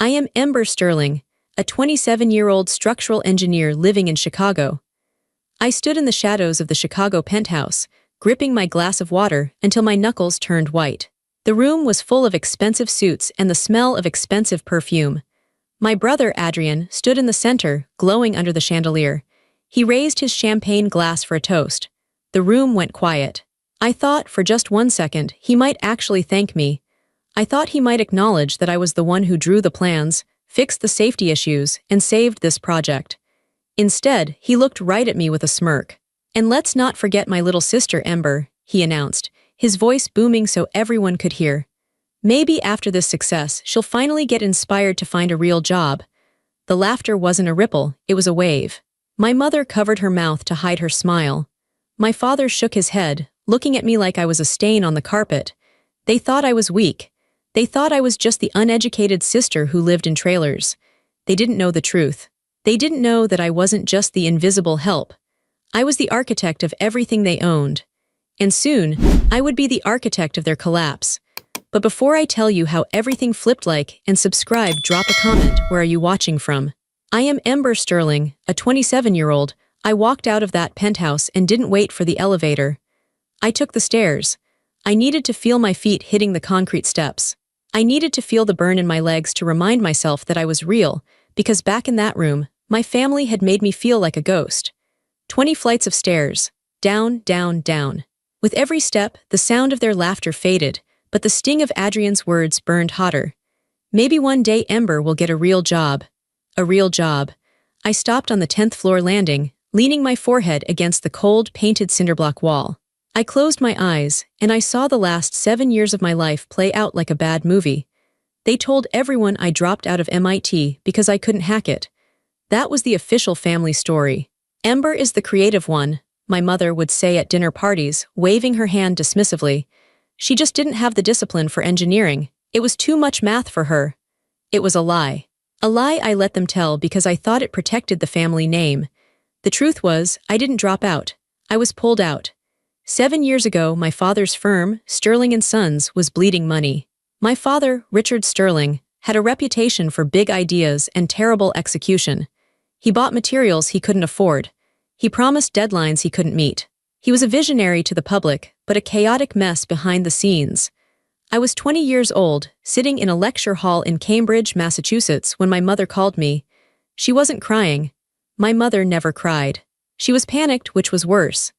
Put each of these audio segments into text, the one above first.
I am Ember Sterling, a 27-year-old structural engineer living in Chicago. I stood in the shadows of the Chicago penthouse, gripping my glass of water until my knuckles turned white. The room was full of expensive suits and the smell of expensive perfume. My brother, Adrian, stood in the center, glowing under the chandelier. He raised his champagne glass for a toast. The room went quiet. I thought, for just 1 second, he might actually thank me. I thought he might acknowledge that I was the one who drew the plans, fixed the safety issues, and saved this project. Instead, he looked right at me with a smirk. "And let's not forget my little sister, Ember," he announced, his voice booming so everyone could hear. "Maybe after this success, she'll finally get inspired to find a real job." The laughter wasn't a ripple, it was a wave. My mother covered her mouth to hide her smile. My father shook his head, looking at me like I was a stain on the carpet. They thought I was weak. They thought I was just the uneducated sister who lived in trailers. They didn't know the truth. They didn't know that I wasn't just the invisible help. I was the architect of everything they owned. And soon, I would be the architect of their collapse. But before I tell you how everything flipped like and subscribe, drop a comment. Where are you watching from? I am Ember Sterling, a 27-year-old. I walked out of that penthouse and didn't wait for the elevator. I took the stairs. I needed to feel my feet hitting the concrete steps. I needed to feel the burn in my legs to remind myself that I was real, because back in that room, my family had made me feel like a ghost. 20 flights of stairs. Down, down, down. With every step, the sound of their laughter faded, but the sting of Adrian's words burned hotter. Maybe one day Ember will get a real job. A real job. I stopped on the 10th floor landing, leaning my forehead against the cold, painted cinderblock wall. I closed my eyes, and I saw the last 7 years of my life play out like a bad movie. They told everyone I dropped out of MIT because I couldn't hack it. That was the official family story. "Ember is the creative one," my mother would say at dinner parties, waving her hand dismissively. She just didn't have the discipline for engineering. It was too much math for her. It was a lie. A lie I let them tell because I thought it protected the family name. The truth was, I didn't drop out. I was pulled out. 7 years ago, my father's firm, Sterling & Sons, was bleeding money. My father, Richard Sterling, had a reputation for big ideas and terrible execution. He bought materials he couldn't afford. He promised deadlines he couldn't meet. He was a visionary to the public, but a chaotic mess behind the scenes. I was 20 years old, sitting in a lecture hall in Cambridge, Massachusetts, when my mother called me. She wasn't crying. My mother never cried. She was panicked, which was worse.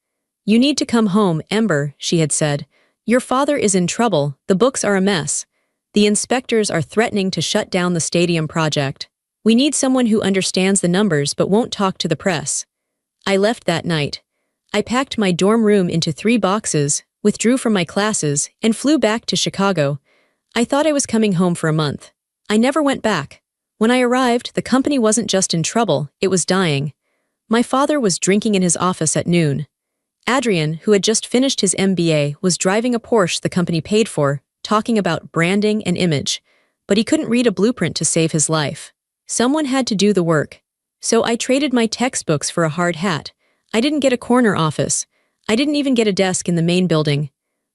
"You need to come home, Ember," she had said. "Your father is in trouble, the books are a mess. The inspectors are threatening to shut down the stadium project. We need someone who understands the numbers but won't talk to the press." I left that night. I packed my dorm room into 3 boxes, withdrew from my classes, and flew back to Chicago. I thought I was coming home for a month. I never went back. When I arrived, the company wasn't just in trouble, it was dying. My father was drinking in his office at noon. Adrian, who had just finished his MBA, was driving a Porsche the company paid for, talking about branding and image. But he couldn't read a blueprint to save his life. Someone had to do the work. So I traded my textbooks for a hard hat. I didn't get a corner office. I didn't even get a desk in the main building.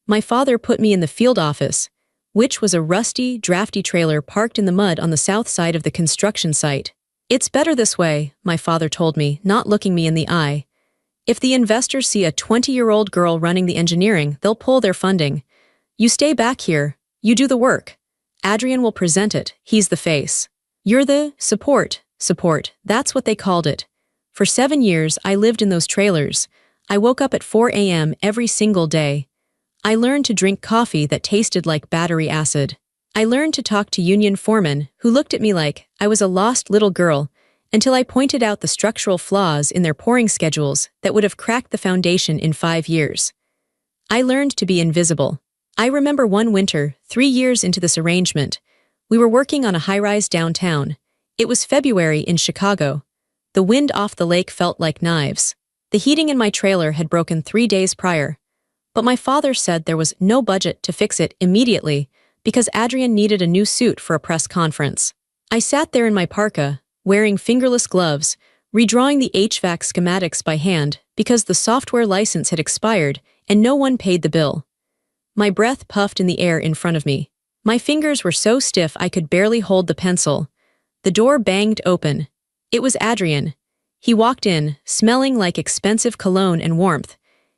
My father put me in the field office, which was a rusty, drafty trailer parked in the mud on the south side of the construction site. "It's better this way," my father told me, not looking me in the eye. "If the investors see a 20-year-old girl running the engineering, they'll pull their funding. You stay back here. You do the work. Adrian will present it. He's the face. You're the support. That's what they called it. For 7 years, I lived in those trailers. I woke up at 4 a.m. every single day. I learned to drink coffee that tasted like battery acid. I learned to talk to union foremen who looked at me like I was a lost little girl until I pointed out the structural flaws in their pouring schedules that would have cracked the foundation in 5 years. I learned to be invisible. I remember one winter, 3 years into this arrangement. We were working on a high-rise downtown. It was February in Chicago. The wind off the lake felt like knives. The heating in my trailer had broken 3 days prior. But my father said there was no budget to fix it immediately because Adrian needed a new suit for a press conference. I sat there in my parka, wearing fingerless gloves, redrawing the HVAC schematics by hand because the software license had expired and no one paid the bill. My breath puffed in the air in front of me. My fingers were so stiff I could barely hold the pencil. The door banged open. It was Adrian. He walked in, smelling like expensive cologne and warmth.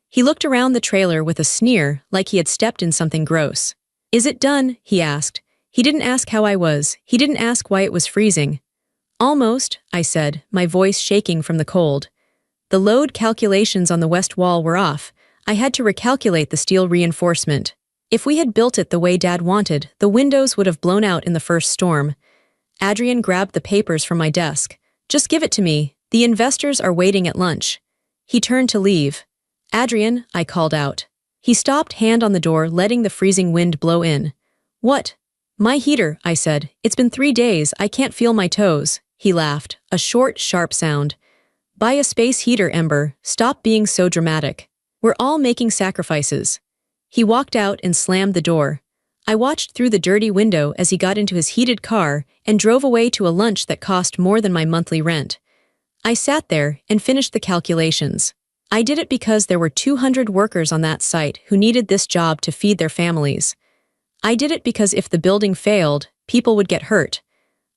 He looked around the trailer with a sneer, like he had stepped in something gross. "Is it done?" he asked. He didn't ask how I was. He didn't ask why it was freezing. "Almost," I said, my voice shaking from the cold. The load calculations on the west wall were off. I had to recalculate the steel reinforcement. If we had built it the way Dad wanted, the windows would have blown out in the first storm. Adrian grabbed the papers from my desk. "Just give it to me. The investors are waiting at lunch." He turned to leave. "Adrian," I called out. He stopped, hand on the door, letting the freezing wind blow in. "What?" "My heater," I said. "It's been 3 days, I can't feel my toes." He laughed, a short, sharp sound. "Buy a space heater, Ember. Stop being so dramatic. We're all making sacrifices." He walked out and slammed the door. I watched through the dirty window as he got into his heated car and drove away to a lunch that cost more than my monthly rent. I sat there and finished the calculations. I did it because there were 200 workers on that site who needed this job to feed their families. I did it because if the building failed, people would get hurt.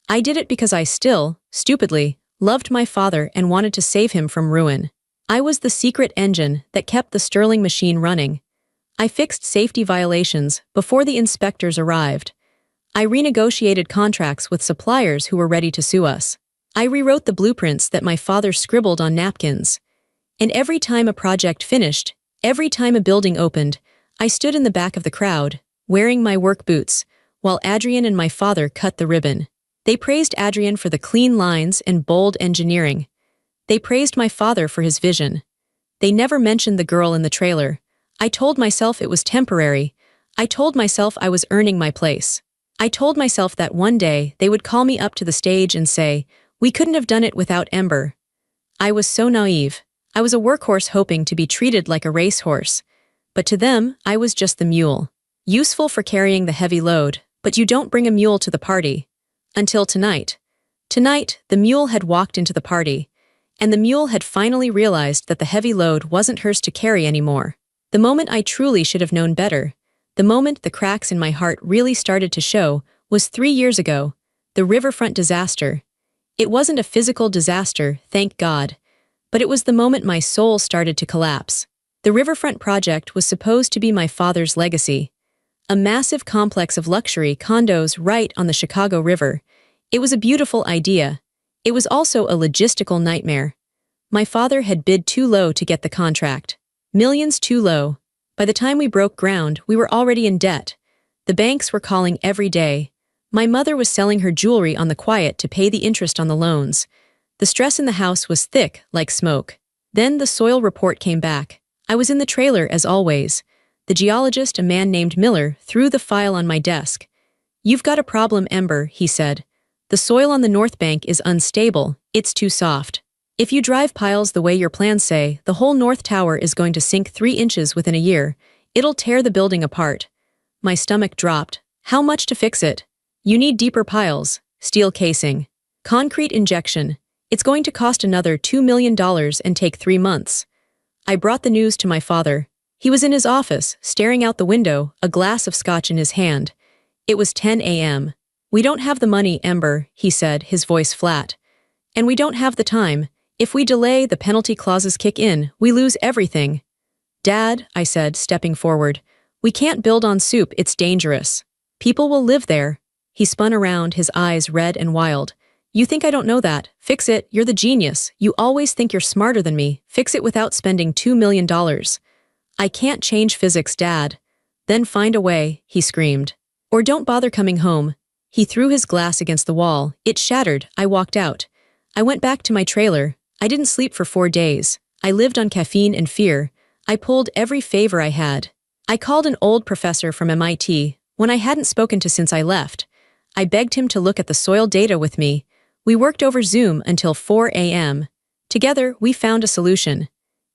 I did it because I still, stupidly, loved my father and wanted to save him from ruin. I was the secret engine that kept the Stirling machine running. I fixed safety violations before the inspectors arrived. I renegotiated contracts with suppliers who were ready to sue us. I rewrote the blueprints that my father scribbled on napkins. And every time a project finished, every time a building opened, I stood in the back of the crowd, wearing my work boots, while Adrian and my father cut the ribbon. They praised Adrian for the clean lines and bold engineering. They praised my father for his vision. They never mentioned the girl in the trailer. I told myself it was temporary. I told myself I was earning my place. I told myself that one day they would call me up to the stage and say, "We couldn't have done it without Ember." I was so naive. I was a workhorse hoping to be treated like a racehorse. But to them, I was just the mule. Useful for carrying the heavy load, but you don't bring a mule to the party. Until tonight. Tonight, the mule had walked into the party. And the mule had finally realized that the heavy load wasn't hers to carry anymore. The moment I truly should have known better, the moment the cracks in my heart really started to show, was 3 years ago, the riverfront disaster. It wasn't a physical disaster, thank God. But it was the moment my soul started to collapse. The riverfront project was supposed to be my father's legacy. A massive complex of luxury condos right on the Chicago River. It was a beautiful idea. It was also a logistical nightmare. My father had bid too low to get the contract. Millions too low. By the time we broke ground, we were already in debt. The banks were calling every day. My mother was selling her jewelry on the quiet to pay the interest on the loans. The stress in the house was thick, like smoke. Then the soil report came back. I was in the trailer as always. The geologist, a man named Miller, threw the file on my desk. "You've got a problem, Ember," he said. "The soil on the north bank is unstable, it's too soft. If you drive piles the way your plans say, the whole north tower is going to sink 3 inches within a year. It'll tear the building apart." My stomach dropped. "How much to fix it?" "You need deeper piles, steel casing, concrete injection. It's going to cost another $2 million and take 3 months. I brought the news to my father. He was in his office, staring out the window, a glass of scotch in his hand. It was 10 a.m. "We don't have the money, Ember," he said, his voice flat. "And we don't have the time. If we delay, the penalty clauses kick in, we lose everything." "Dad," I said, stepping forward, "we can't build on soup, it's dangerous. People will live there." He spun around, his eyes red and wild. "You think I don't know that? Fix it, you're the genius. You always think you're smarter than me. Fix it without spending $2 million. "I can't change physics, Dad." "Then find a way," he screamed. "Or don't bother coming home." He threw his glass against the wall. It shattered. I walked out. I went back to my trailer. I didn't sleep for 4 days. I lived on caffeine and fear. I pulled every favor I had. I called an old professor from MIT, one I hadn't spoken to since I left. I begged him to look at the soil data with me. We worked over Zoom until 4 a.m. Together, we found a solution.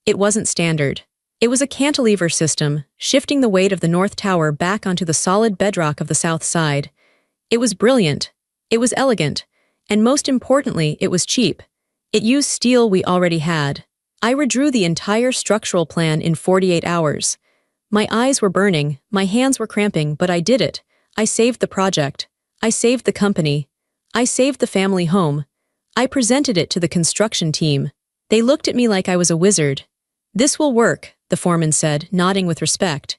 It wasn't standard. It was a cantilever system, shifting the weight of the North Tower back onto the solid bedrock of the South Side. It was brilliant. It was elegant. And most importantly, it was cheap. It used steel we already had. I redrew the entire structural plan in 48 hours. My eyes were burning, my hands were cramping, but I did it. I saved the project. I saved the company. I saved the family home. I presented it to the construction team. They looked at me like I was a wizard. "This will work," the foreman said, nodding with respect.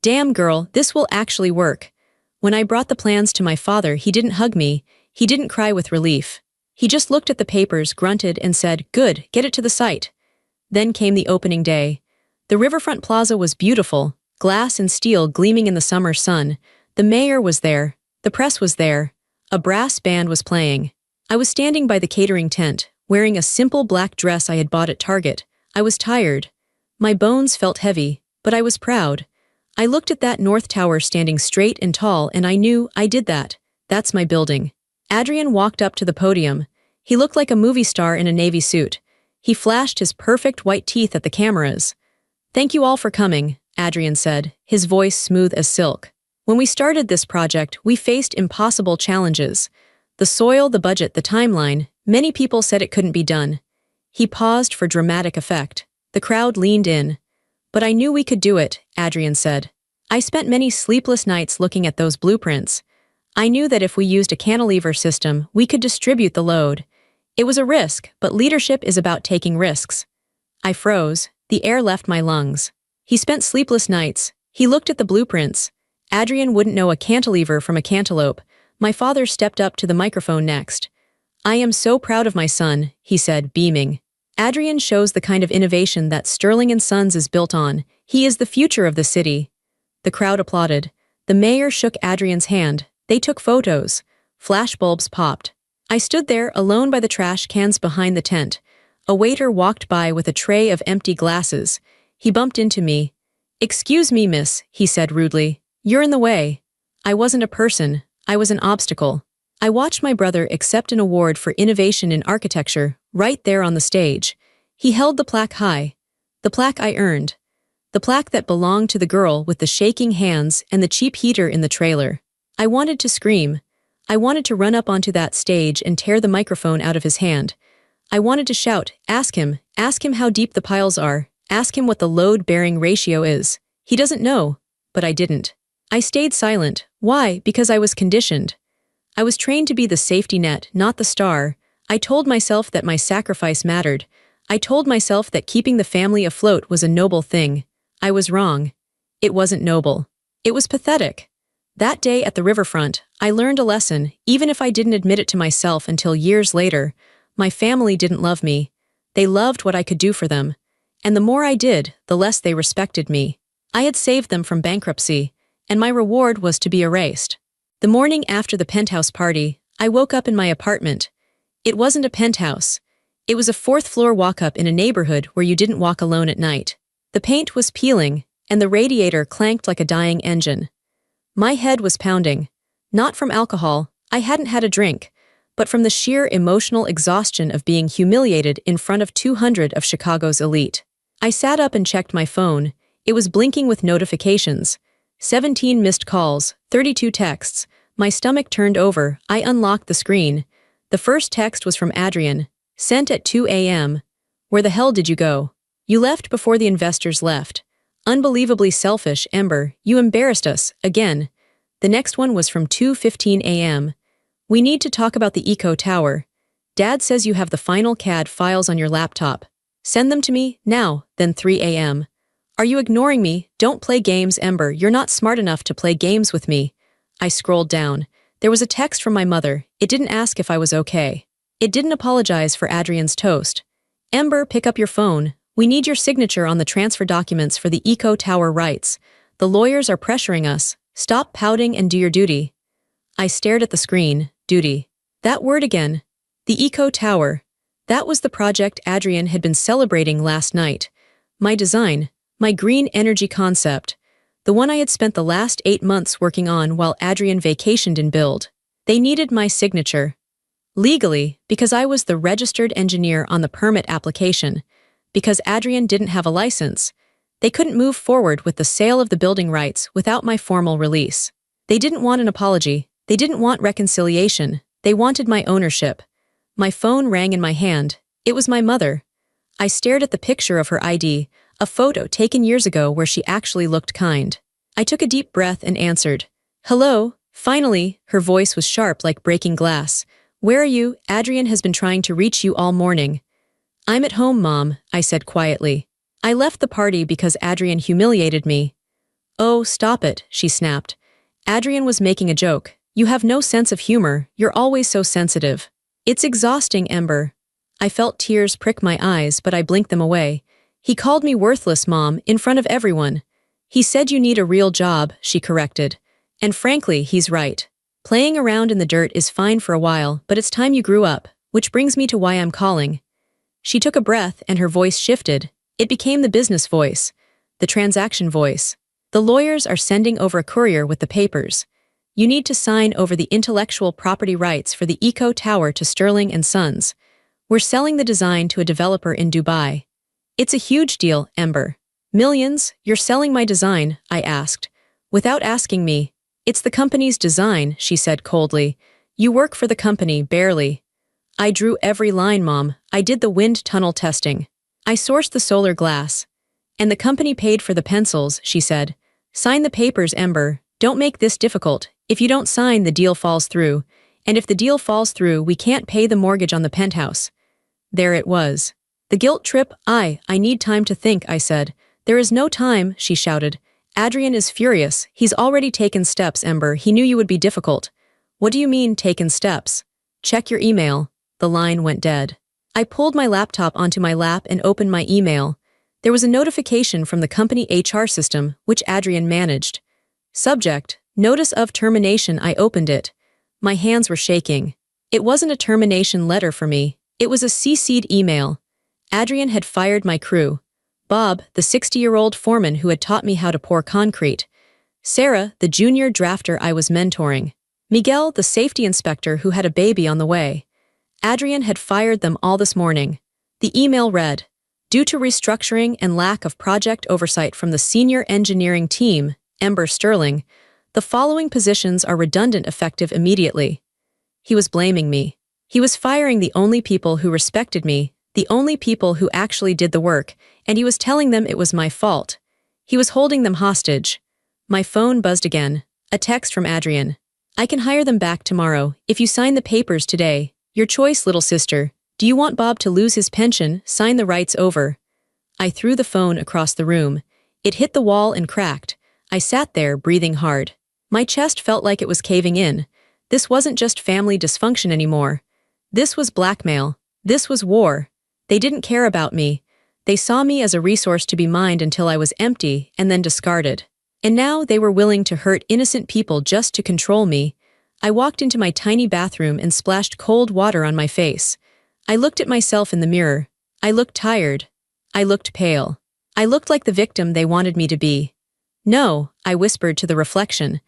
"Damn, girl, this will actually work." When I brought the plans to my father, he didn't hug me. He didn't cry with relief. He just looked at the papers, grunted, and said, "Good, get it to the site." Then came the opening day. The riverfront plaza was beautiful, glass and steel gleaming in the summer sun. The mayor was there. The press was there. A brass band was playing. I was standing by the catering tent, wearing a simple black dress I had bought at Target. I was tired. My bones felt heavy, but I was proud. I looked at that North Tower standing straight and tall, and I knew I did that. That's my building. Adrian walked up to the podium. He looked like a movie star in a navy suit. He flashed his perfect white teeth at the cameras. "Thank you all for coming," Adrian said, his voice smooth as silk. "When we started this project, we faced impossible challenges. The soil, the budget, the timeline. Many people said it couldn't be done." He paused for dramatic effect. The crowd leaned in. "But I knew we could do it," Adrian said. "I spent many sleepless nights looking at those blueprints. I knew that if we used a cantilever system, we could distribute the load. It was a risk, but leadership is about taking risks." I froze. The air left my lungs. He spent sleepless nights. He looked at the blueprints. Adrian wouldn't know a cantilever from a cantaloupe. My father stepped up to the microphone next. "I am so proud of my son," he said, beaming. "Adrian shows the kind of innovation that Sterling & Sons is built on. He is the future of the city." The crowd applauded. The mayor shook Adrian's hand. They took photos. Flashbulbs popped. I stood there alone by the trash cans behind the tent. A waiter walked by with a tray of empty glasses. He bumped into me. "Excuse me, miss," he said rudely. "You're in the way." I wasn't a person. I was an obstacle. I watched my brother accept an award for innovation in architecture, right there on the stage. He held the plaque high. The plaque I earned. The plaque that belonged to the girl with the shaking hands and the cheap heater in the trailer. I wanted to scream. I wanted to run up onto that stage and tear the microphone out of his hand. I wanted to shout, ask him how deep the piles are, ask him what the load-bearing ratio is. He doesn't know. But I didn't. I stayed silent. Why? Because I was conditioned. I was trained to be the safety net, not the star. I told myself that my sacrifice mattered. I told myself that keeping the family afloat was a noble thing. I was wrong. It wasn't noble. It was pathetic. That day at the riverfront, I learned a lesson, even if I didn't admit it to myself until years later. My family didn't love me. They loved what I could do for them. And the more I did, the less they respected me. I had saved them from bankruptcy, and my reward was to be erased. The morning after the penthouse party, I woke up in my apartment. It wasn't a penthouse. It was a fourth-floor walk-up in a neighborhood where you didn't walk alone at night. The paint was peeling, and the radiator clanked like a dying engine. My head was pounding. Not from alcohol, I hadn't had a drink, but from the sheer emotional exhaustion of being humiliated in front of 200 of Chicago's elite. I sat up and checked my phone. It was blinking with notifications. 17 missed calls, 32 texts. My stomach turned over. I unlocked the screen. The first text was from Adrian, sent at 2 a.m. "Where the hell did you go? You left before the investors left. Unbelievably selfish, Ember. You embarrassed us, again." The next one was from 2:15 a.m. "We need to talk about the Eco Tower. Dad says you have the final CAD files on your laptop. Send them to me, now." Then 3 a.m. "Are you ignoring me? Don't play games, Ember. You're not smart enough to play games with me." I scrolled down. There was a text from my mother. It didn't ask if I was okay. It didn't apologize for Adrian's toast. "Ember, pick up your phone. We need your signature on the transfer documents for the Eco Tower rights. The lawyers are pressuring us. Stop pouting and do your duty." I stared at the screen. Duty. That word again. The Eco Tower. That was the project Adrian had been celebrating last night. My design. My green energy concept. The one I had spent the last 8 months working on while Adrian vacationed in Build. They needed my signature. Legally, because I was the registered engineer on the permit application. Because Adrian didn't have a license. They couldn't move forward with the sale of the building rights without my formal release. They didn't want an apology. They didn't want reconciliation. They wanted my ownership. My phone rang in my hand. It was my mother. I stared at the picture of her ID, a photo taken years ago where she actually looked kind. I took a deep breath and answered. "Hello?" Finally, her voice was sharp like breaking glass. Where are you? Adrian has been trying to reach you all morning. I'm at home, Mom, I said quietly. I left the party because Adrian humiliated me. Oh, stop it, she snapped. Adrian was making a joke. You have no sense of humor, you're always so sensitive. It's exhausting, Ember. I felt tears prick my eyes, but I blinked them away. He called me worthless, Mom, in front of everyone. He said you need a real job, she corrected. And frankly, he's right. Playing around in the dirt is fine for a while, but it's time you grew up, which brings me to why I'm calling. She took a breath and her voice shifted. It became the business voice, the transaction voice. The lawyers are sending over a courier with the papers. You need to sign over the intellectual property rights for the Eco Tower to Sterling & Sons. We're selling the design to a developer in Dubai. It's a huge deal, Ember. Millions? You're selling my design? I asked. Without asking me. It's the company's design, she said coldly. You work for the company, barely. I drew every line, Mom. I did the wind tunnel testing. I sourced the solar glass. And the company paid for the pencils, she said. Sign the papers, Ember. Don't make this difficult. If you don't sign, the deal falls through. And if the deal falls through, we can't pay the mortgage on the penthouse. There it was. The guilt trip. I need time to think, I said. There is no time, she shouted. Adrian is furious. He's already taken steps, Ember. He knew you would be difficult. What do you mean, taken steps? Check your email. The line went dead. I pulled my laptop onto my lap and opened my email. There was a notification from the company HR system, which Adrian managed. Subject, notice of termination. I opened it. My hands were shaking. It wasn't a termination letter for me. It was a CC'd email. Adrian had fired my crew. Bob, the 60-year-old foreman who had taught me how to pour concrete. Sarah, the junior drafter I was mentoring. Miguel, the safety inspector who had a baby on the way. Adrian had fired them all this morning. The email read, due to restructuring and lack of project oversight from the senior engineering team, Ember Sterling, the following positions are redundant effective immediately. He was blaming me. He was firing the only people who respected me, the only people who actually did the work, and he was telling them it was my fault. He was holding them hostage. My phone buzzed again. A text from Adrian. I can hire them back tomorrow, if you sign the papers today. Your choice, little sister. Do you want Bob to lose his pension? Sign the rights over. I threw the phone across the room. It hit the wall and cracked. I sat there, breathing hard. My chest felt like it was caving in. This wasn't just family dysfunction anymore. This was blackmail. This was war. They didn't care about me. They saw me as a resource to be mined until I was empty and then discarded. And now they were willing to hurt innocent people just to control me. I walked into my tiny bathroom and splashed cold water on my face. I looked at myself in the mirror. I looked tired. I looked pale. I looked like the victim they wanted me to be. No, I whispered to the reflection.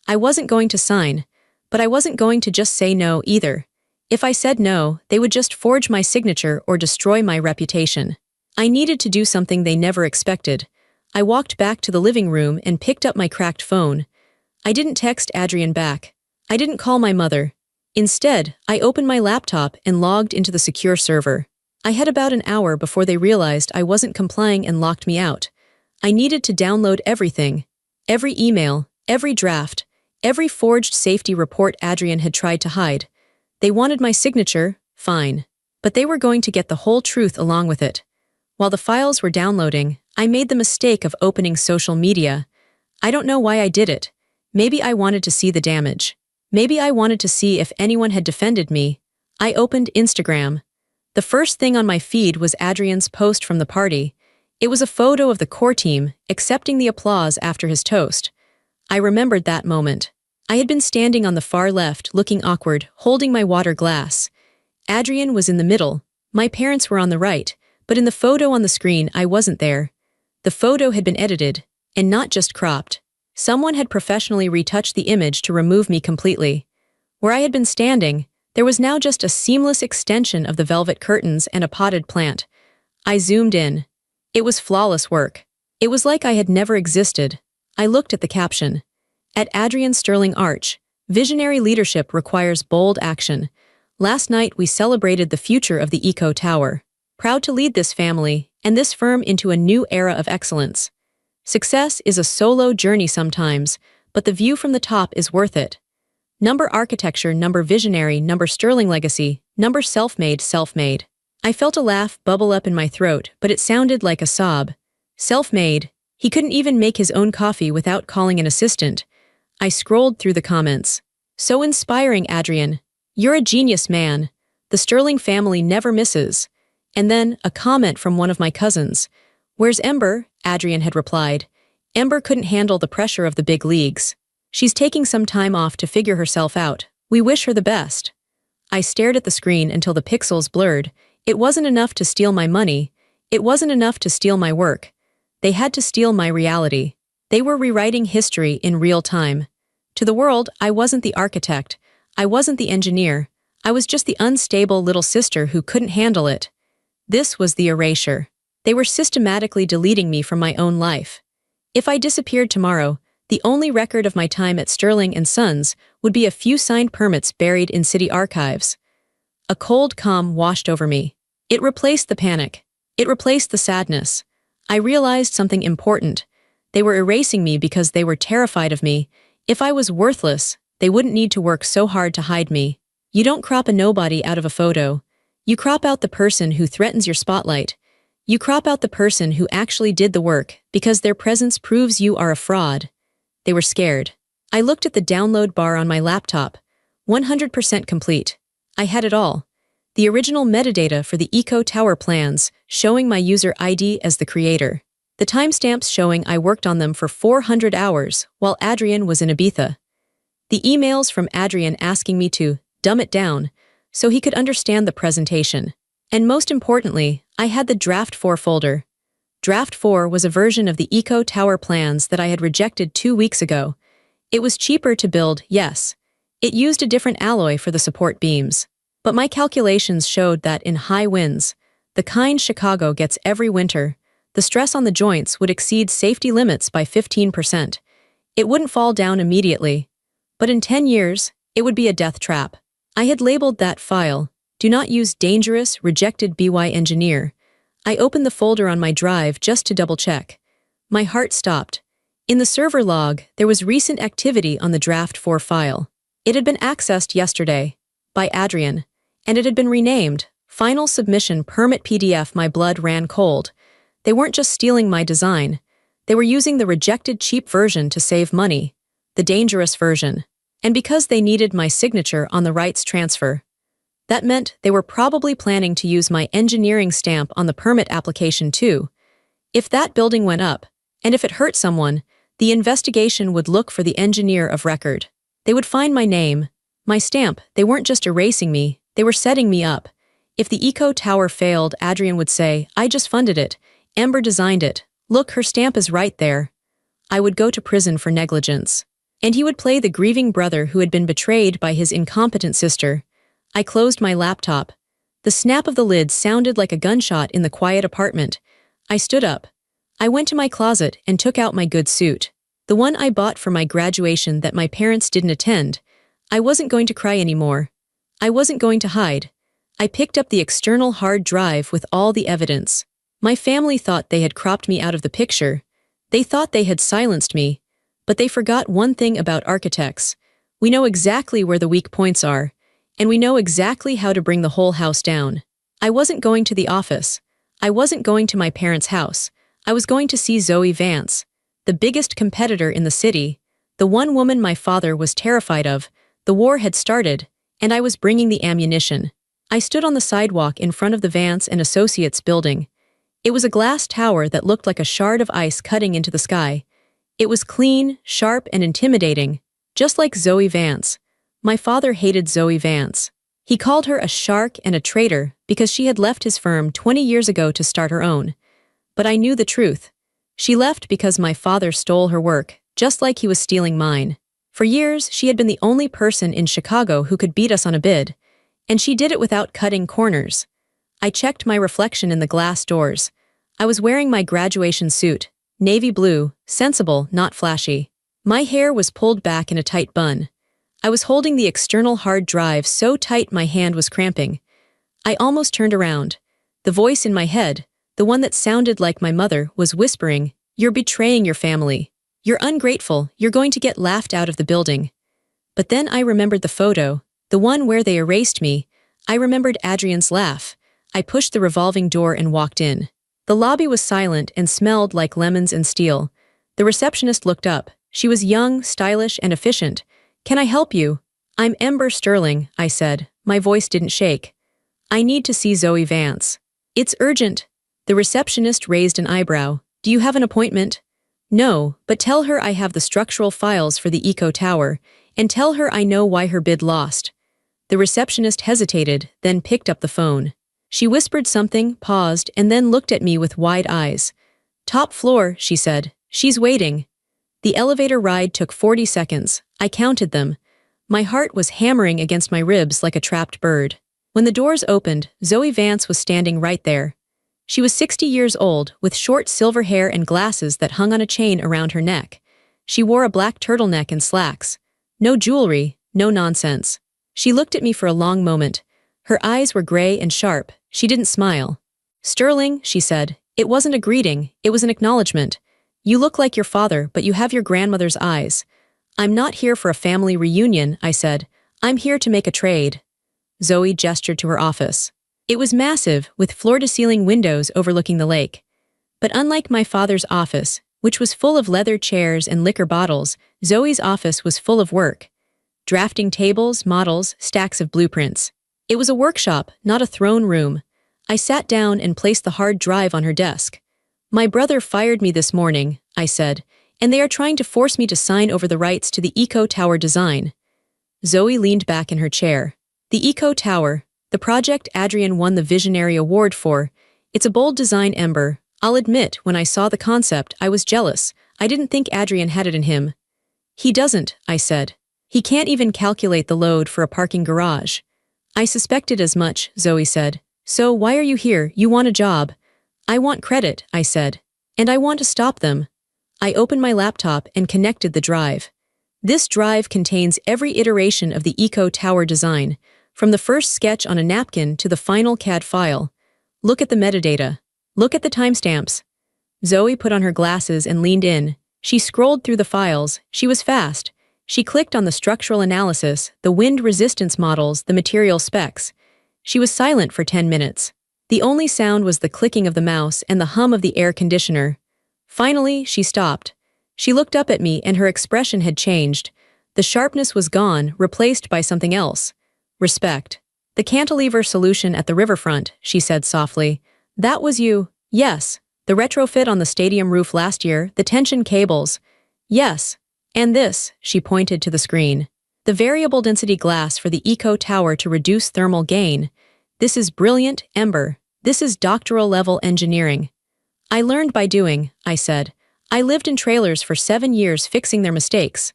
I wasn't going to sign, but I wasn't going to just say no either. If I said no, they would just forge my signature or destroy my reputation. I needed to do something they never expected. I walked back to the living room and picked up my cracked phone. I didn't text Adrian back. I didn't call my mother. Instead, I opened my laptop and logged into the secure server. I had about an hour before they realized I wasn't complying and locked me out. I needed to download everything. Every email, every draft, every forged safety report Adrian had tried to hide. They wanted my signature, fine. But they were going to get the whole truth along with it. While the files were downloading, I made the mistake of opening social media. I don't know why I did it. Maybe I wanted to see the damage. Maybe I wanted to see if anyone had defended me. I opened Instagram. The first thing on my feed was Adrian's post from the party. It was a photo of the core team, accepting the applause after his toast. I remembered that moment. I had been standing on the far left, looking awkward, holding my water glass. Adrian was in the middle. My parents were on the right, but in the photo on the screen, I wasn't there. The photo had been edited, and not just cropped. Someone had professionally retouched the image to remove me completely. Where I had been standing, there was now just a seamless extension of the velvet curtains and a potted plant. I zoomed in. It was flawless work. It was like I had never existed. I looked at the caption. At Adrian Sterling Arch, visionary leadership requires bold action. Last night we celebrated the future of the Eco Tower. Proud to lead this family and this firm into a new era of excellence. Success is a solo journey sometimes, but the view from the top is worth it. Number architecture, number visionary, number sterling legacy, number self-made, self-made. I felt a laugh bubble up in my throat, but it sounded like a sob. Self-made. He couldn't even make his own coffee without calling an assistant. I scrolled through the comments. So inspiring, Adrian. You're a genius, man. The Sterling family never misses. And then, a comment from one of my cousins. Where's Ember? Adrian had replied. Ember couldn't handle the pressure of the big leagues. She's taking some time off to figure herself out. We wish her the best. I stared at the screen until the pixels blurred. It wasn't enough to steal my money. It wasn't enough to steal my work. They had to steal my reality. They were rewriting history in real time. To the world, I wasn't the architect. I wasn't the engineer. I was just the unstable little sister who couldn't handle it. This was the erasure. They were systematically deleting me from my own life. If I disappeared tomorrow, the only record of my time at Sterling and Sons would be a few signed permits buried in city archives. A cold calm washed over me. It replaced the panic. It replaced the sadness. I realized something important. They were erasing me because they were terrified of me. If I was worthless, they wouldn't need to work so hard to hide me. You don't crop a nobody out of a photo. You crop out the person who threatens your spotlight. You crop out the person who actually did the work because their presence proves you are a fraud. They were scared. I looked at the download bar on my laptop. 100% complete. I had it all. The original metadata for the Eco Tower plans, showing my user ID as the creator. The timestamps showing I worked on them for 400 hours while Adrian was in Ibiza. The emails from Adrian asking me to dumb it down so he could understand the presentation. And most importantly, I had the Draft 4 folder. Draft 4 was a version of the Eco Tower plans that I had rejected 2 weeks ago. It was cheaper to build, yes. It used a different alloy for the support beams. But my calculations showed that in high winds, the kind Chicago gets every winter, the stress on the joints would exceed safety limits by 15%. It wouldn't fall down immediately. But in 10 years, it would be a death trap. I had labeled that file, Do Not Use Dangerous Rejected BY Engineer. I opened the folder on my drive just to double-check. My heart stopped. In the server log, there was recent activity on the Draft 4 file. It had been accessed yesterday by Adrian, and it had been renamed Final Submission Permit PDF. My blood ran cold. They weren't just stealing my design. They were using the rejected cheap version to save money, the dangerous version. And because they needed my signature on the rights transfer, that meant they were probably planning to use my engineering stamp on the permit application too. If that building went up, and if it hurt someone, the investigation would look for the engineer of record. They would find my name, my stamp. They weren't just erasing me, they were setting me up. If the Eco Tower failed, Adrian would say, I just funded it. Ember designed it. Look, her stamp is right there. I would go to prison for negligence. And he would play the grieving brother who had been betrayed by his incompetent sister. I closed my laptop. The snap of the lid sounded like a gunshot in the quiet apartment. I stood up. I went to my closet and took out my good suit. The one I bought for my graduation that my parents didn't attend. I wasn't going to cry anymore. I wasn't going to hide. I picked up the external hard drive with all the evidence. My family thought they had cropped me out of the picture. They thought they had silenced me. But they forgot one thing about architects. We know exactly where the weak points are. And we know exactly how to bring the whole house down. I wasn't going to the office. I wasn't going to my parents' house. I was going to see Zoe Vance, the biggest competitor in the city, the one woman my father was terrified of. The war had started, and I was bringing the ammunition. I stood on the sidewalk in front of the Vance and Associates building. It was a glass tower that looked like a shard of ice cutting into the sky. It was clean, sharp, and intimidating, just like Zoe Vance. My father hated Zoe Vance. He called her a shark and a traitor because she had left his firm 20 years ago to start her own. But I knew the truth. She left because my father stole her work, just like he was stealing mine. For years, she had been the only person in Chicago who could beat us on a bid, and she did it without cutting corners. I checked my reflection in the glass doors. I was wearing my graduation suit, navy blue, sensible, not flashy. My hair was pulled back in a tight bun. I was holding the external hard drive so tight my hand was cramping. I almost turned around. The voice in my head, the one that sounded like my mother, was whispering, "You're betraying your family. You're ungrateful, you're going to get laughed out of the building." But then I remembered the photo, the one where they erased me. I remembered Adrian's laugh. I pushed the revolving door and walked in. The lobby was silent and smelled like lemons and steel. The receptionist looked up. She was young, stylish, and efficient. "Can I help you?" "I'm Ember Sterling," I said. My voice didn't shake. "I need to see Zoe Vance." "It's urgent." The receptionist raised an eyebrow. "Do you have an appointment?" "No, but tell her I have the structural files for the Eco Tower, and tell her I know why her bid lost." The receptionist hesitated, then picked up the phone. She whispered something, paused, and then looked at me with wide eyes. "Top floor," she said. "She's waiting." The elevator ride took 40 seconds. I counted them. My heart was hammering against my ribs like a trapped bird. When the doors opened, Zoe Vance was standing right there. She was 60 years old, with short silver hair and glasses that hung on a chain around her neck. She wore a black turtleneck and slacks. No jewelry, no nonsense. She looked at me for a long moment. Her eyes were gray and sharp. She didn't smile. "Sterling," she said. It wasn't a greeting, it was an acknowledgement. "You look like your father, but you have your grandmother's eyes." "I'm not here for a family reunion," I said. "I'm here to make a trade." Zoe gestured to her office. It was massive, with floor-to-ceiling windows overlooking the lake. But unlike my father's office, which was full of leather chairs and liquor bottles, Zoe's office was full of work. Drafting tables, models, stacks of blueprints. It was a workshop, not a throne room. I sat down and placed the hard drive on her desk. "My brother fired me this morning," I said, "and they are trying to force me to sign over the rights to the Eco Tower design." Zoe leaned back in her chair. "The Eco Tower, the project Adrian won the Visionary Award for. It's a bold design, Ember. I'll admit, when I saw the concept, I was jealous. I didn't think Adrian had it in him." "He doesn't," I said. "He can't even calculate the load for a parking garage." "I suspected as much," Zoe said. "So why are you here? You want a job." "I want credit," I said. "And I want to stop them." I opened my laptop and connected the drive. This drive contains every iteration of the Eco Tower design, from the first sketch on a napkin to the final CAD file. "Look at the metadata. Look at the timestamps." Zoe put on her glasses and leaned in. She scrolled through the files. She was fast. She clicked on the structural analysis, the wind resistance models, the material specs. She was silent for 10 minutes. The only sound was the clicking of the mouse and the hum of the air conditioner. Finally, she stopped. She looked up at me and her expression had changed. The sharpness was gone, replaced by something else. Respect. "The cantilever solution at the riverfront," she said softly. "That was you." "Yes." "The retrofit on the stadium roof last year, the tension cables." "Yes." "And this," she pointed to the screen. "The variable density glass for the Eco Tower to reduce thermal gain. This is brilliant, Ember. This is doctoral-level engineering." "I learned by doing," I said. "I lived in trailers for 7 years fixing their mistakes."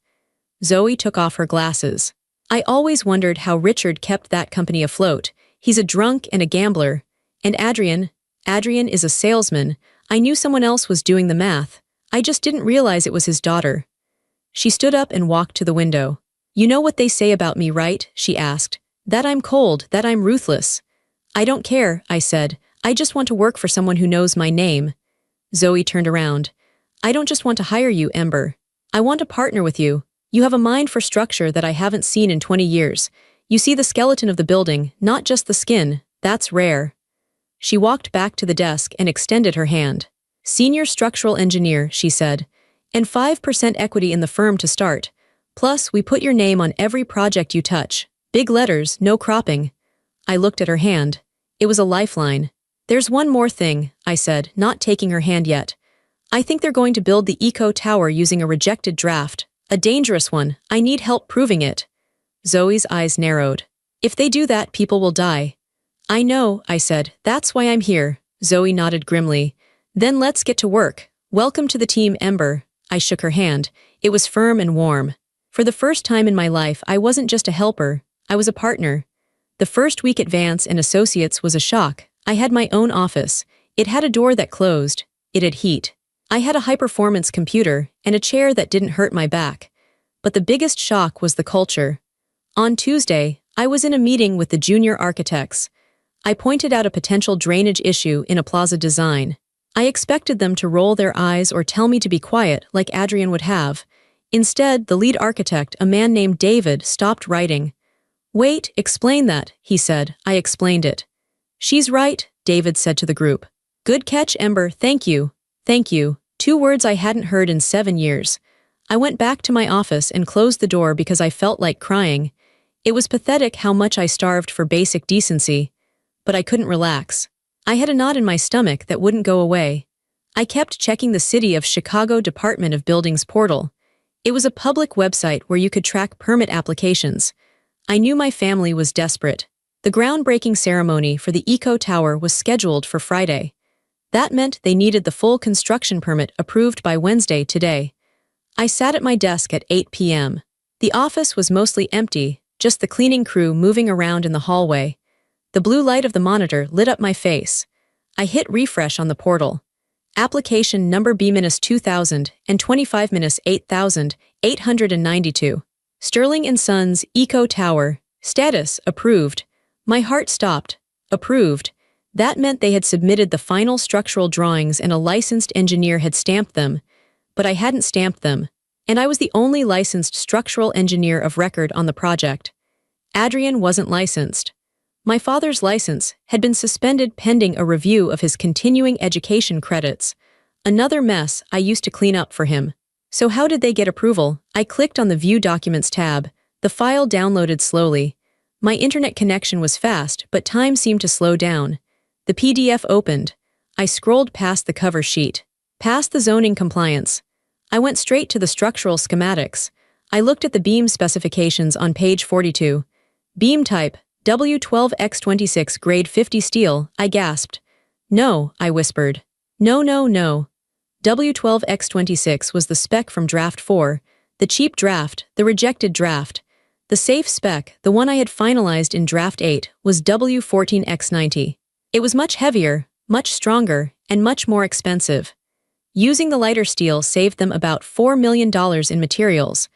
Zoe took off her glasses. "I always wondered how Richard kept that company afloat. He's a drunk and a gambler. And Adrian is a salesman. I knew someone else was doing the math. I just didn't realize it was his daughter." She stood up and walked to the window. "You know what they say about me, right?" she asked. "That I'm cold, that I'm ruthless." "I don't care," I said. "I just want to work for someone who knows my name." Zoe turned around. "I don't just want to hire you, Ember. I want to partner with you. You have a mind for structure that I haven't seen in 20 years. You see the skeleton of the building, not just the skin. That's rare." She walked back to the desk and extended her hand. "Senior structural engineer," she said. "And 5% equity in the firm to start. Plus, we put your name on every project you touch. Big letters, no cropping." I looked at her hand. It was a lifeline. "There's one more thing," I said, not taking her hand yet. "I think they're going to build the Eco Tower using a rejected draft. A dangerous one. I need help proving it." Zoe's eyes narrowed. "If they do that, people will die." "I know," I said. "That's why I'm here." Zoe nodded grimly. "Then let's get to work. Welcome to the team, Ember." I shook her hand. It was firm and warm. For the first time in my life, I wasn't just a helper. I was a partner. The first week at Vance and Associates was a shock. I had my own office. It had a door that closed. It had heat. I had a high-performance computer and a chair that didn't hurt my back. But the biggest shock was the culture. On Tuesday, I was in a meeting with the junior architects. I pointed out a potential drainage issue in a plaza design. I expected them to roll their eyes or tell me to be quiet like Adrian would have. Instead, the lead architect, a man named David, stopped writing. "Wait, explain that," he said. I explained it. "She's right," David said to the group. "Good catch, Ember, thank you. Thank you." 2 words I hadn't heard in 7 years. I went back to my office and closed the door because I felt like crying. It was pathetic how much I starved for basic decency. But I couldn't relax. I had a knot in my stomach that wouldn't go away. I kept checking the City of Chicago Department of Buildings portal. It was a public website where you could track permit applications. I knew my family was desperate. The groundbreaking ceremony for the Eco Tower was scheduled for Friday. That meant they needed the full construction permit approved by Wednesday today. I sat at my desk at 8 p.m. The office was mostly empty, just the cleaning crew moving around in the hallway. The blue light of the monitor lit up my face. I hit refresh on the portal. Application number B-2025-8892. Sterling & Sons Eco Tower. Status: approved. My heart stopped. Approved. That meant they had submitted the final structural drawings and a licensed engineer had stamped them. But I hadn't stamped them. And I was the only licensed structural engineer of record on the project. Adrian wasn't licensed. My father's license had been suspended pending a review of his continuing education credits. Another mess I used to clean up for him. So how did they get approval? I clicked on the View Documents tab. The file downloaded slowly. My internet connection was fast, but time seemed to slow down. The PDF opened. I scrolled past the cover sheet. Past the zoning compliance. I went straight to the structural schematics. I looked at the beam specifications on page 42. Beam type, W12x26 grade 50 steel, I gasped. "No," I whispered. "No, no, no." W12x26 was the spec from draft 4, the cheap draft, the rejected draft. The safe spec, the one I had finalized in draft 8, was W14x90. It was much heavier, much stronger, and much more expensive. Using the lighter steel saved them about $4 million in materials,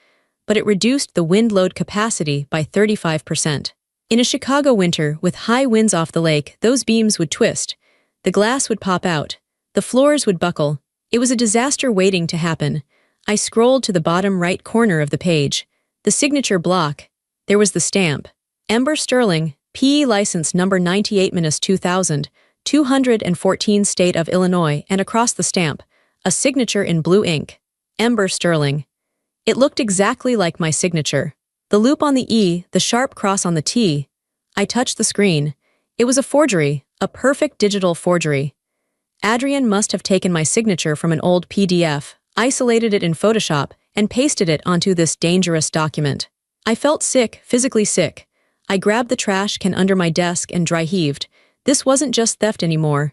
but it reduced the wind load capacity by 35%. In a Chicago winter with high winds off the lake, those beams would twist. The glass would pop out. The floors would buckle. It was a disaster waiting to happen. I scrolled to the bottom right corner of the page. The signature block. There was the stamp. Ember Sterling, PE license number 98-2000, 214 State of Illinois, and across the stamp, a signature in blue ink. Ember Sterling. It looked exactly like my signature. The loop on the E, the sharp cross on the T. I touched the screen. It was a forgery, a perfect digital forgery. Adrian must have taken my signature from an old PDF, isolated it in Photoshop, and pasted it onto this dangerous document. I felt sick, physically sick. I grabbed the trash can under my desk and dry heaved. This wasn't just theft anymore.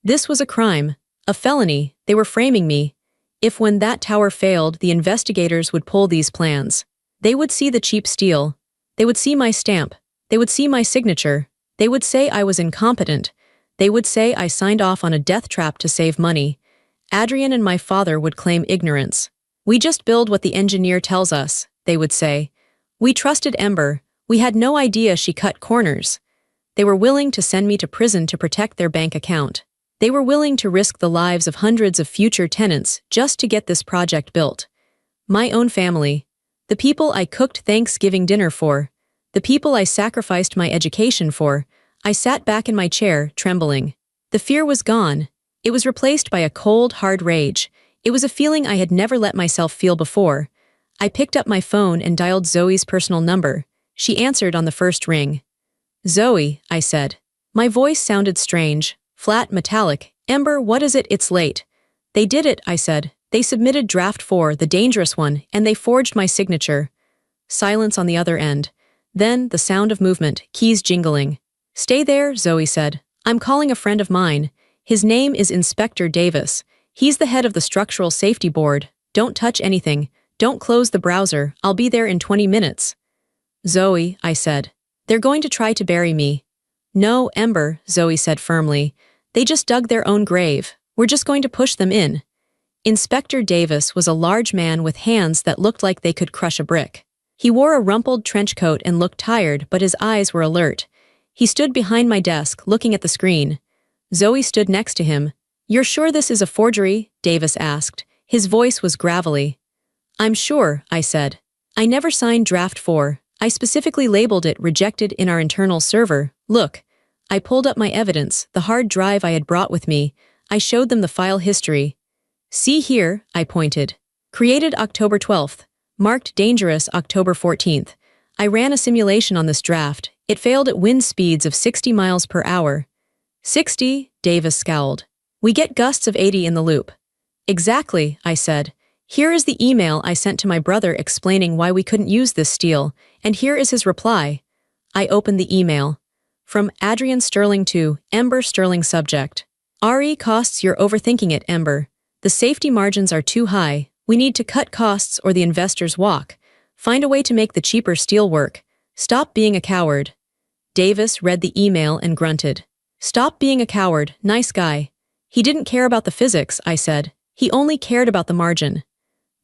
This was a crime, a felony. They were framing me. If when that tower failed, the investigators would pull these plans. They would see the cheap steel. They would see my stamp. They would see my signature. They would say I was incompetent. They would say I signed off on a death trap to save money. Adrian and my father would claim ignorance. "We just build what the engineer tells us," they would say. "We trusted Ember. We had no idea she cut corners." They were willing to send me to prison to protect their bank account. They were willing to risk the lives of hundreds of future tenants just to get this project built. My own family. The people I cooked Thanksgiving dinner for. The people I sacrificed my education for. I sat back in my chair, trembling. The fear was gone. It was replaced by a cold, hard rage. It was a feeling I had never let myself feel before. I picked up my phone and dialed Zoe's personal number. She answered on the first ring. "Zoe," I said. My voice sounded strange, flat, metallic. "Ember, what is it? It's late." "They did it," I said. "They submitted draft 4, the dangerous one, and they forged my signature." Silence on the other end. Then the sound of movement, keys jingling. "Stay there," Zoe said. "I'm calling a friend of mine. His name is Inspector Davis. He's the head of the Structural Safety Board. Don't touch anything. Don't close the browser. I'll be there in 20 minutes. "Zoe," I said. "They're going to try to bury me." "No, Ember," Zoe said firmly. "They just dug their own grave. We're just going to push them in." Inspector Davis was a large man with hands that looked like they could crush a brick. He wore a rumpled trench coat and looked tired, but his eyes were alert. He stood behind my desk, looking at the screen. Zoe stood next to him. "You're sure this is a forgery?" Davis asked. His voice was gravelly. I'm sure, I said. I never signed draft 4. I specifically labeled it rejected in our internal server. Look. I pulled up my evidence, the hard drive I had brought with me. I showed them the file history. See here, I pointed. Created October 12th. Marked dangerous October 14th. I ran a simulation on this draft. It failed at wind speeds of 60 miles per hour. 60, Davis scowled. We get gusts of 80 in the loop. Exactly, I said. Here is the email I sent to my brother explaining why we couldn't use this steel, and here is his reply. I opened the email. From Adrian Sterling to Ember Sterling subject. RE costs, you're overthinking it, Ember. The safety margins are too high. We need to cut costs or the investors walk. Find a way to make the cheaper steel work. Stop being a coward. Davis read the email and grunted. Stop being a coward, nice guy. He didn't care about the physics, I said. He only cared about the margin.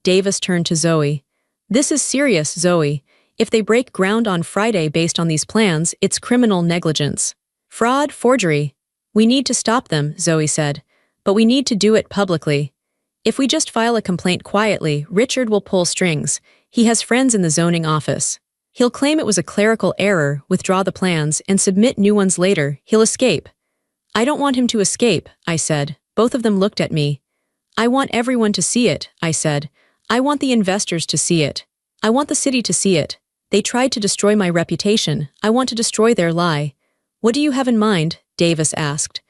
Davis turned to Zoe. This is serious, Zoe. If they break ground on Friday based on these plans, it's criminal negligence. Fraud, forgery. We need to stop them, Zoe said. But we need to do it publicly. If we just file a complaint quietly, Richard will pull strings. He has friends in the zoning office. He'll claim it was a clerical error, withdraw the plans, and submit new ones later. He'll escape. I don't want him to escape, I said. Both of them looked at me. I want everyone to see it, I said. I want the investors to see it. I want the city to see it. They tried to destroy my reputation. I want to destroy their lie. What do you have in mind? Davis asked.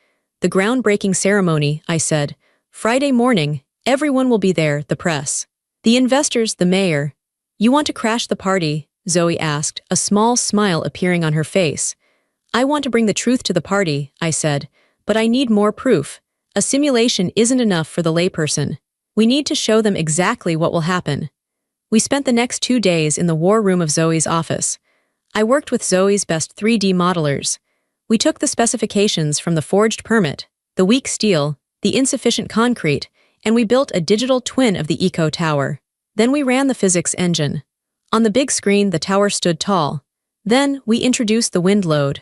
The groundbreaking ceremony, I said. Friday morning, everyone will be there, the press. The investors, the mayor. You want to crash the party? Zoe asked, a small smile appearing on her face. I want to bring the truth to the party, I said. But I need more proof. A simulation isn't enough for the layperson. We need to show them exactly what will happen. We spent the next 2 days in the war room of Zoe's office. I worked with Zoe's best 3D modelers. We took the specifications from the forged permit, the weak steel, the insufficient concrete, and we built a digital twin of the Eco Tower. Then we ran the physics engine. On the big screen, the tower stood tall. Then we introduced the wind load.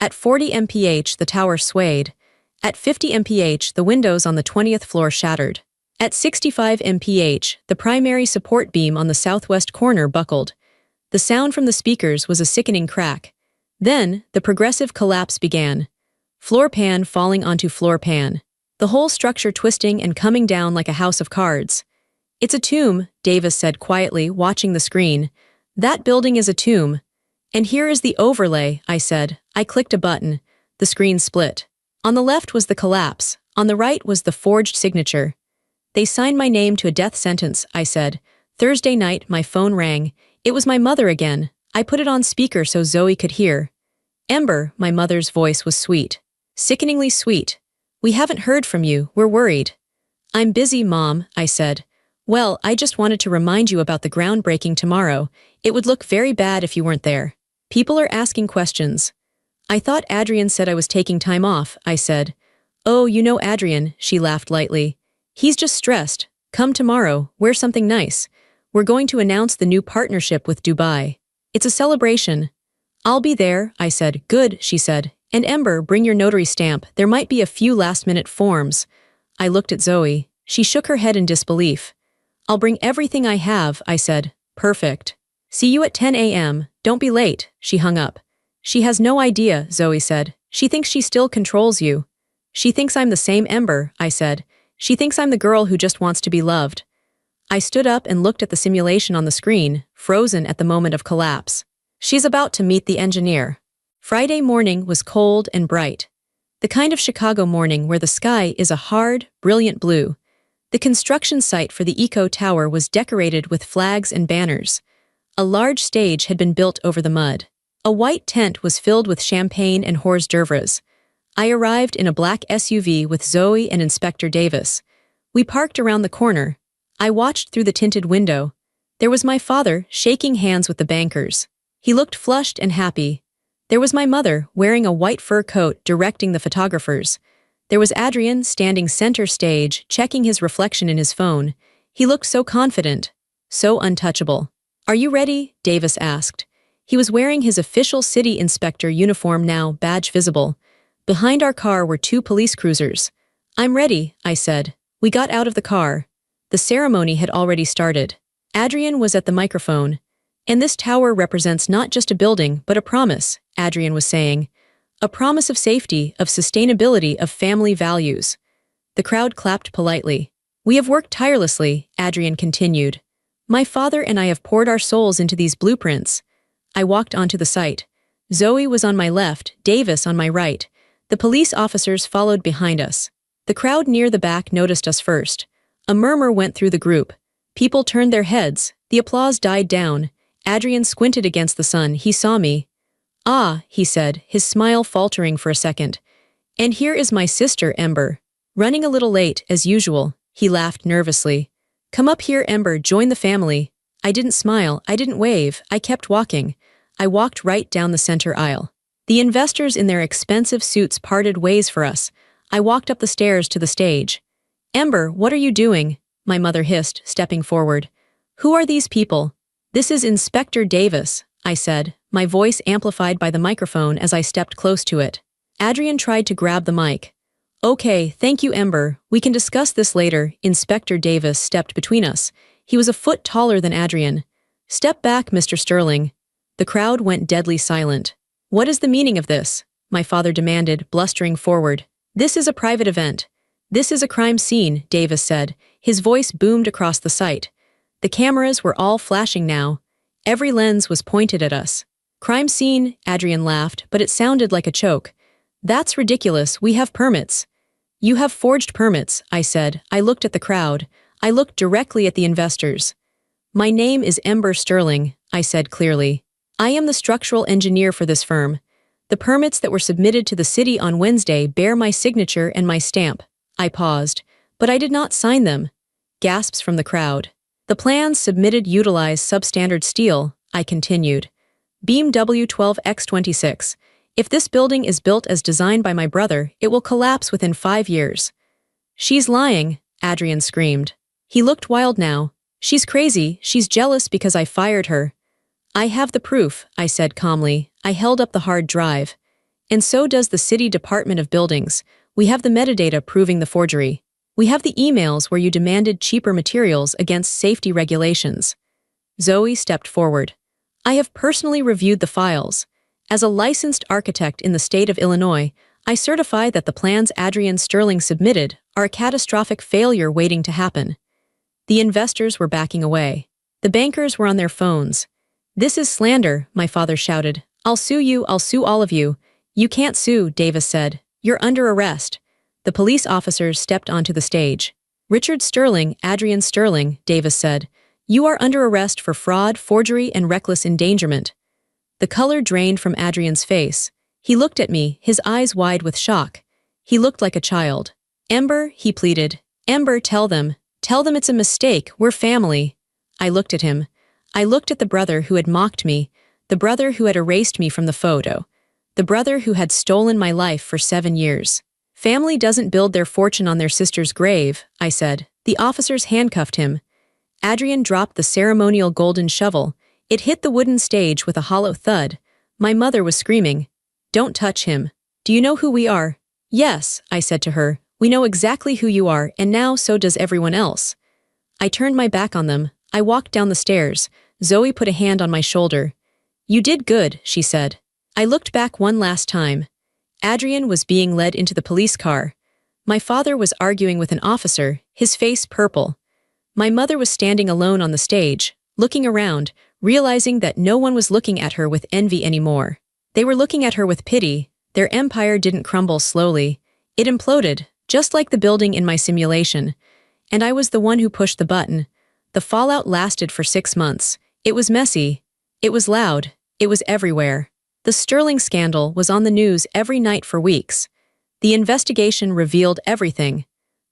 At 40 mph, the tower swayed. At 50 mph, the windows on the 20th floor shattered. At 65 mph, the primary support beam on the southwest corner buckled. The sound from the speakers was a sickening crack. Then, the progressive collapse began. Floor pan falling onto floor pan. The whole structure twisting and coming down like a house of cards. It's a tomb, Davis said quietly, watching the screen. That building is a tomb. And here is the overlay, I said. I clicked a button. The screen split. On the left was the collapse. On the right was the forged signature. They signed my name to a death sentence, I said. Thursday night, my phone rang. It was my mother again. I put it on speaker so Zoe could hear. Ember, my mother's voice was sweet. Sickeningly sweet. We haven't heard from you, we're worried. I'm busy, Mom, I said. Well, I just wanted to remind you about the groundbreaking tomorrow. It would look very bad if you weren't there. People are asking questions. I thought Adrian said I was taking time off, I said. Oh, you know Adrian, she laughed lightly. He's just stressed. Come tomorrow, wear something nice. We're going to announce the new partnership with Dubai. It's a celebration. I'll be there, I said. Good, she said. And Ember, bring your notary stamp. There might be a few last-minute forms. I looked at Zoe. She shook her head in disbelief. I'll bring everything I have, I said. Perfect. See you at 10 a.m. Don't be late, she hung up. She has no idea, Zoe said. She thinks she still controls you. She thinks I'm the same Ember, I said. She thinks I'm the girl who just wants to be loved. I stood up and looked at the simulation on the screen, frozen at the moment of collapse. She's about to meet the engineer. Friday morning was cold and bright. The kind of Chicago morning where the sky is a hard, brilliant blue. The construction site for the Eco Tower was decorated with flags and banners. A large stage had been built over the mud. A white tent was filled with champagne and hors d'oeuvres. I arrived in a black SUV with Zoe and Inspector Davis. We parked around the corner. I watched through the tinted window. There was my father, shaking hands with the bankers. He looked flushed and happy. There was my mother, wearing a white fur coat, directing the photographers. There was Adrian, standing center stage, checking his reflection in his phone. He looked so confident, so untouchable. Are you ready? Davis asked. He was wearing his official city inspector uniform now, badge visible. Behind our car were 2 police cruisers. I'm ready, I said. We got out of the car. The ceremony had already started. Adrian was at the microphone. And this tower represents not just a building, but a promise, Adrian was saying. A promise of safety, of sustainability, of family values. The crowd clapped politely. We have worked tirelessly, Adrian continued. My father and I have poured our souls into these blueprints. I walked onto the site. Zoe was on my left, Davis on my right. The police officers followed behind us. The crowd near the back noticed us first. A murmur went through the group. People turned their heads. The applause died down. Adrian squinted against the sun. He saw me. Ah, he said, his smile faltering for a second. And here is my sister, Ember. Running a little late, as usual, he laughed nervously. Come up here, Ember, join the family. I didn't smile, I didn't wave, I kept walking. I walked right down the center aisle. The investors in their expensive suits parted ways for us. I walked up the stairs to the stage. Ember, what are you doing? My mother hissed, stepping forward. Who are these people? This is Inspector Davis, I said, my voice amplified by the microphone as I stepped close to it. Adrian tried to grab the mic. Okay, thank you, Ember. We can discuss this later. Inspector Davis stepped between us. He was a foot taller than Adrian. Step back, Mr. Sterling. The crowd went deadly silent. What is the meaning of this? My father demanded, blustering forward. This is a private event. This is a crime scene, Davis said. His voice boomed across the site. The cameras were all flashing now. Every lens was pointed at us. Crime scene, Adrian laughed, but it sounded like a choke. That's ridiculous, we have permits. You have forged permits, I said. I looked at the crowd. I looked directly at the investors. My name is Ember Sterling, I said clearly. I am the structural engineer for this firm. The permits that were submitted to the city on Wednesday bear my signature and my stamp. I paused, but I did not sign them. Gasps from the crowd. The plans submitted utilize substandard steel, I continued. Beam W12X26. If this building is built as designed by my brother, it will collapse within 5 years. She's lying, Adrian screamed. He looked wild now. She's crazy, she's jealous because I fired her. I have the proof, I said calmly. I held up the hard drive. And so does the City Department of Buildings. We have the metadata proving the forgery. We have the emails where you demanded cheaper materials against safety regulations. Zoe stepped forward. I have personally reviewed the files. As a licensed architect in the state of Illinois, I certify that the plans Adrian Sterling submitted are a catastrophic failure waiting to happen. The investors were backing away. The bankers were on their phones. This is slander, my father shouted. I'll sue you, I'll sue all of you. You can't sue, Davis said. You're under arrest. The police officers stepped onto the stage. Richard Sterling, Adrian Sterling, Davis said. You are under arrest for fraud, forgery, and reckless endangerment. The color drained from Adrian's face. He looked at me, his eyes wide with shock. He looked like a child. Ember, he pleaded. Ember, tell them. Tell them it's a mistake, we're family. I looked at him. I looked at the brother who had mocked me, the brother who had erased me from the photo, the brother who had stolen my life for 7 years. Family doesn't build their fortune on their sister's grave, I said. The officers handcuffed him. Adrian dropped the ceremonial golden shovel. It hit the wooden stage with a hollow thud. My mother was screaming. Don't touch him. Do you know who we are? Yes, I said to her. We know exactly who you are, and now so does everyone else. I turned my back on them. I walked down the stairs. Zoe put a hand on my shoulder. You did good, she said. I looked back one last time. Adrian was being led into the police car. My father was arguing with an officer, his face purple. My mother was standing alone on the stage, looking around, realizing that no one was looking at her with envy anymore. They were looking at her with pity. Their empire didn't crumble slowly. It imploded, just like the building in my simulation. And I was the one who pushed the button. The fallout lasted for 6 months. It was messy. It was loud. It was everywhere. The Sterling scandal was on the news every night for weeks. The investigation revealed everything.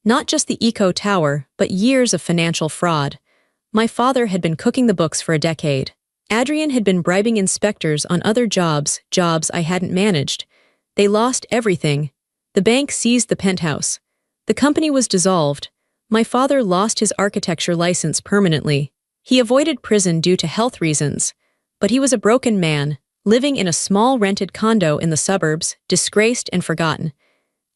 Not just the Eco Tower, but years of financial fraud. My father had been cooking the books for a decade. Adrian had been bribing inspectors on other jobs I hadn't managed. They lost everything. The bank seized the penthouse. The company was dissolved. My father lost his architecture license permanently. He avoided prison due to health reasons. But he was a broken man, living in a small rented condo in the suburbs, disgraced and forgotten.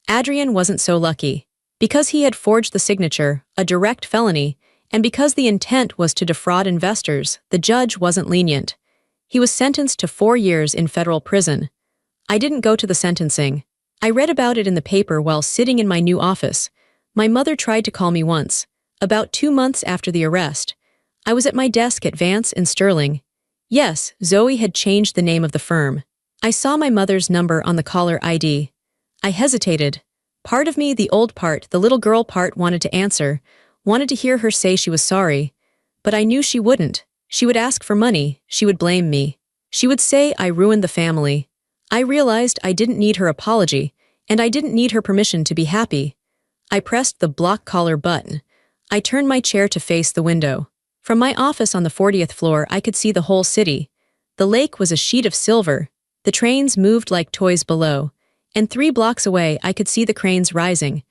Adrian wasn't so lucky. Because he had forged the signature, a direct felony, And because the intent was to defraud investors, the judge wasn't lenient. He was sentenced to 4 years in federal prison. I didn't go to the sentencing. I read about it in the paper while sitting in my new office. My mother tried to call me once, about 2 months after the arrest. I was at my desk at Vance and Sterling. Yes, Zoe had changed the name of the firm. I saw my mother's number on the caller ID. I hesitated. Part of me, the old part, the little girl part, wanted to answer, wanted to hear her say she was sorry. But I knew she wouldn't. She would ask for money, she would blame me. She would say I ruined the family. I realized I didn't need her apology, and I didn't need her permission to be happy. I pressed the block caller button. I turned my chair to face the window. From my office on the 40th floor, I could see the whole city. The lake was a sheet of silver. The trains moved like toys below. And 3 blocks away, I could see the cranes rising.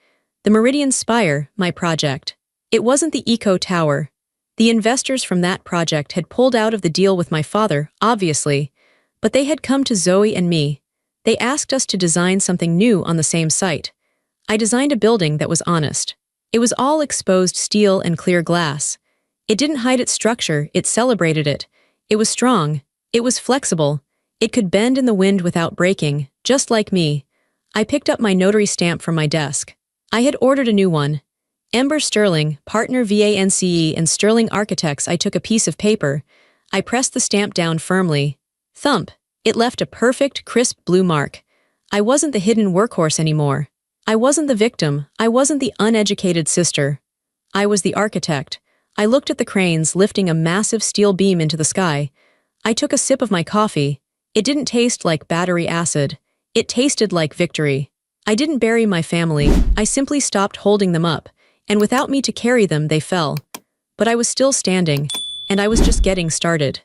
The Meridian Spire, my project. It wasn't the Eco Tower. The investors from that project had pulled out of the deal with my father, obviously. But they had come to Zoe and me. They asked us to design something new on the same site. I designed a building that was honest. It was all exposed steel and clear glass. It didn't hide its structure, it celebrated it. It was strong. It was flexible. It could bend in the wind without breaking, just like me. I picked up my notary stamp from my desk. I had ordered a new one. Ember Sterling, partner VANCE and Sterling Architects. I took a piece of paper. I pressed the stamp down firmly. Thump. It left a perfect, crisp blue mark. I wasn't the hidden workhorse anymore. I wasn't the victim. I wasn't the uneducated sister. I was the architect. I looked at the cranes lifting a massive steel beam into the sky. I took a sip of my coffee. It didn't taste like battery acid. It tasted like victory. I didn't bury my family. I simply stopped holding them up, and without me to carry them, they fell. But I was still standing, and I was just getting started.